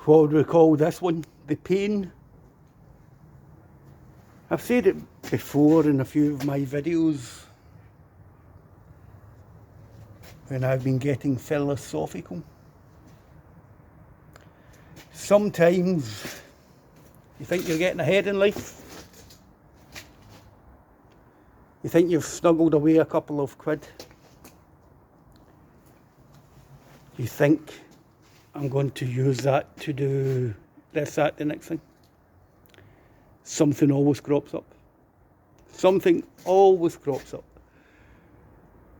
what would we call this one? The pain. I've said it before in a few of my videos when I've been getting philosophical. Sometimes you think you're getting ahead in life. You think you've snuggled away a couple of quid. You think, I'm going to use that to do this, that, the next thing. Something always crops up. Something always crops up.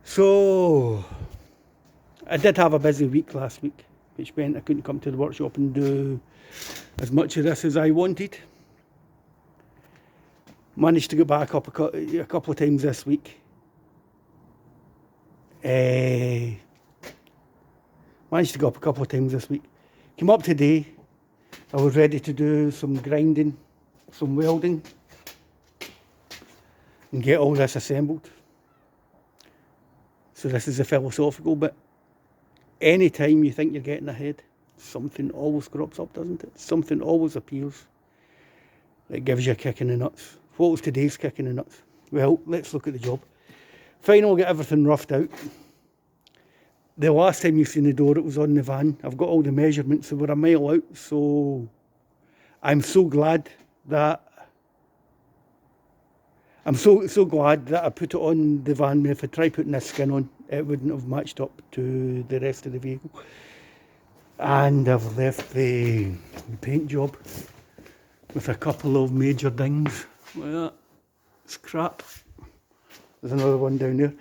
So, I did have a busy week last week, which meant I couldn't come to the workshop and do as much of this as I wanted. Managed to get back up a couple of times this week. Managed to go up a couple of times this week. Came up today. I was ready to do some grinding, some welding, and get all this assembled. So this is a philosophical bit. Anytime you think you're getting ahead, something always crops up, doesn't it? Something always appears that gives you a kick in the nuts. What was today's kick in the nuts? Well, let's look at the job. Finally get everything roughed out. The last time you've seen the door, it was on the van. I've got all the measurements, they were a mile out, so I'm so glad that I put it on the van. If I tried putting this skin on, it wouldn't have matched up to the rest of the vehicle. And I've left the paint job with a couple of major dings like that. It's crap. There's another one down there.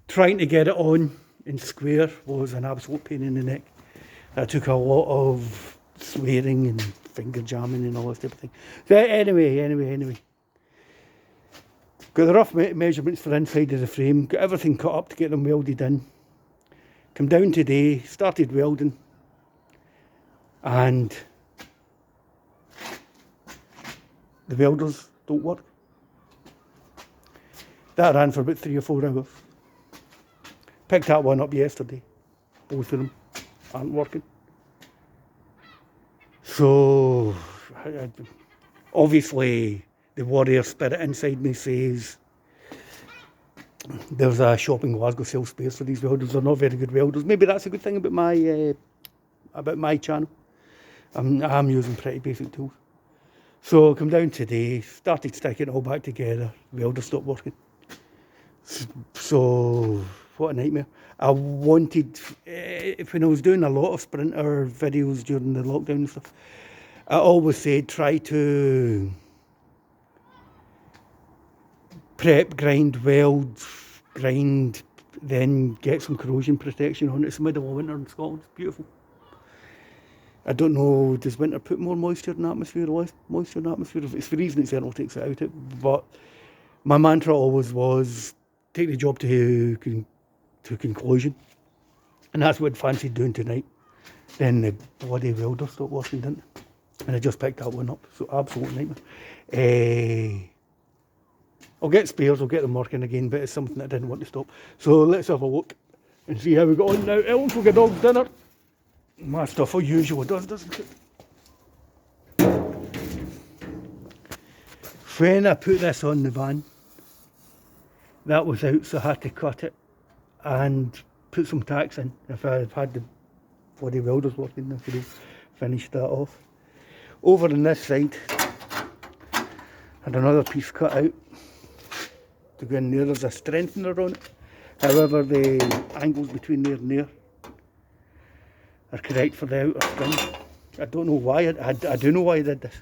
Trying to get it on in square was an absolute pain in the neck. That took a lot of swearing and finger jamming and all this type of thing. So anyway. Got the rough measurements for the inside of the frame, got everything cut up to get them welded in. Come down today, started welding, and the welders don't work. That ran for about 3 or 4 hours. Picked that one up yesterday. Both of them aren't working. So, obviously, the warrior spirit inside me says there's a shop in Glasgow sells spares for these welders. They're not very good welders. Maybe that's a good thing about my channel. I'm using pretty basic tools. So I come down today, started sticking it all back together. Welder stopped working. So what a nightmare. I wanted, when I was doing a lot of Sprinter videos during the lockdown and stuff, I always said try to prep, grind, weld, grind, then get some corrosion protection on it. It's the middle of winter in Scotland. It's beautiful. I don't know, does winter put more moisture in the atmosphere or less moisture in the atmosphere? If it's freezing, it certainly takes it out of it. But my mantra always was take the job to conclusion. And that's what I fancied doing tonight. Then the bloody welder stopped working, didn't it? And I just picked that one up. So absolute nightmare. I'll get spares, I'll get them working again, but it's something I didn't want to stop. So let's have a look and see how we got on now. It looks like a dog's dinner. My stuff as usual does, doesn't it? When I put this on the van, that was out, so I had to cut it and put some tacks in. If I had the bloody welders working, I could have finished that off. Over on this side, had another piece cut out to go in there. There's a strengthener on it. However, the angles between there and there are correct for the outer string. I don't know why, I do know why I did this.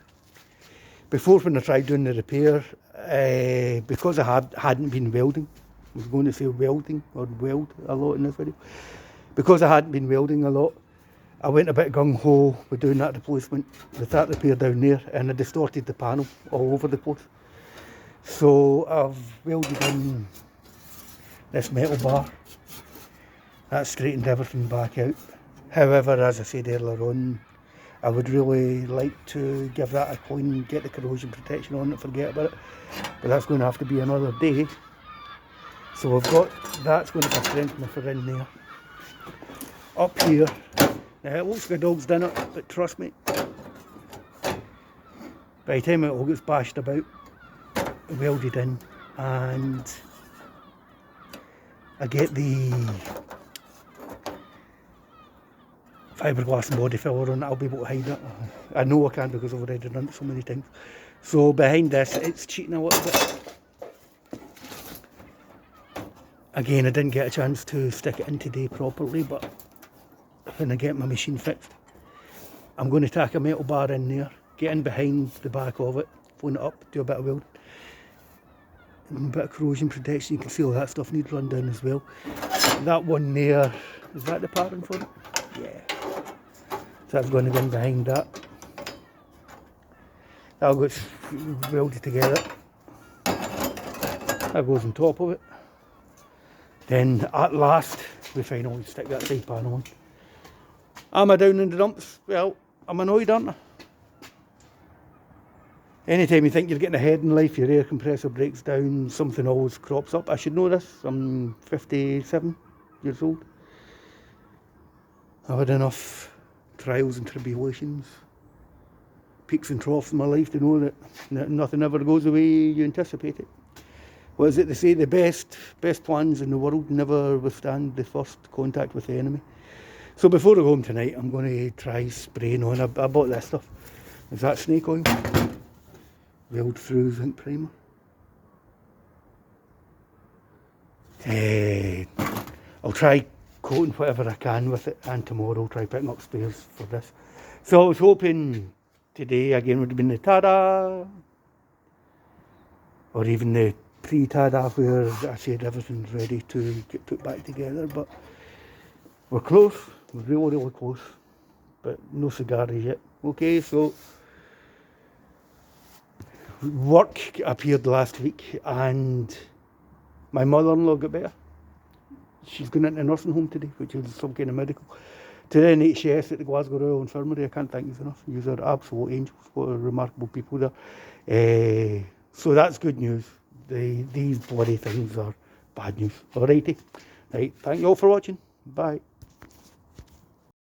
Before, when I tried doing the repair, because I hadn't been welding, I was going to say welding or weld a lot in this video. Because I hadn't been welding a lot, I went a bit gung-ho with doing that replacement with that repair down there, and I distorted the panel all over the place. So I've welded in this metal bar. That straightened everything back out. However, as I said earlier on, I would really like to give that a clean, get the corrosion protection on it, forget about it. But that's going to have to be another day. So I've got, that's going to be a strengthener for in there. Up here, now it looks like a dog's dinner, but trust me, By the time it all gets bashed about, welded in, and I get the fiberglass and body filler on it, I'll be able to hide it. I know I can because I've already done it so many times. So behind this, it's cheating a little bit. Again, I didn't get a chance to stick it in today properly, but when I get my machine fixed, I'm going to tack a metal bar in there, get in behind the back of it, phone it up, do a bit of welding, and a bit of corrosion protection. You can see all that stuff needs run down as well. That one there, is that the pattern for it? Yeah. So that's going to go in behind that. That'll get welded together. That goes on top of it. Then at last, we finally stick that side panel on. Am I down in the dumps? Well, I'm annoyed, aren't I? Anytime you think you're getting ahead in life, your air compressor breaks down, something always crops up. I should know this. I'm 57 years old. I've had enough trials and tribulations, peaks and troughs in my life to know that nothing ever goes the way you anticipate it. What is it they say? The best plans in the world never withstand the first contact with the enemy. So before I go home tonight, I'm going to try spraying on. I bought this stuff. Is that snake oil? Weld through zinc primer. I'll try coating whatever I can with it, and tomorrow I'll try picking up spares for this. So I was hoping today again would have been the ta-da, or even the pre-tada where I said everything's ready to get put back together, but we're close, we're really close, but no cigars yet. Okay, so work appeared last week and my mother-in-law got better. She's going into a nursing home today, which is some kind of medical. To the NHS at the Glasgow Royal Infirmary, I can't thank you enough. You are absolute angels. What a remarkable people there. So that's good news. These bloody things are bad news. Alrighty. Right, thank you all for watching. Bye.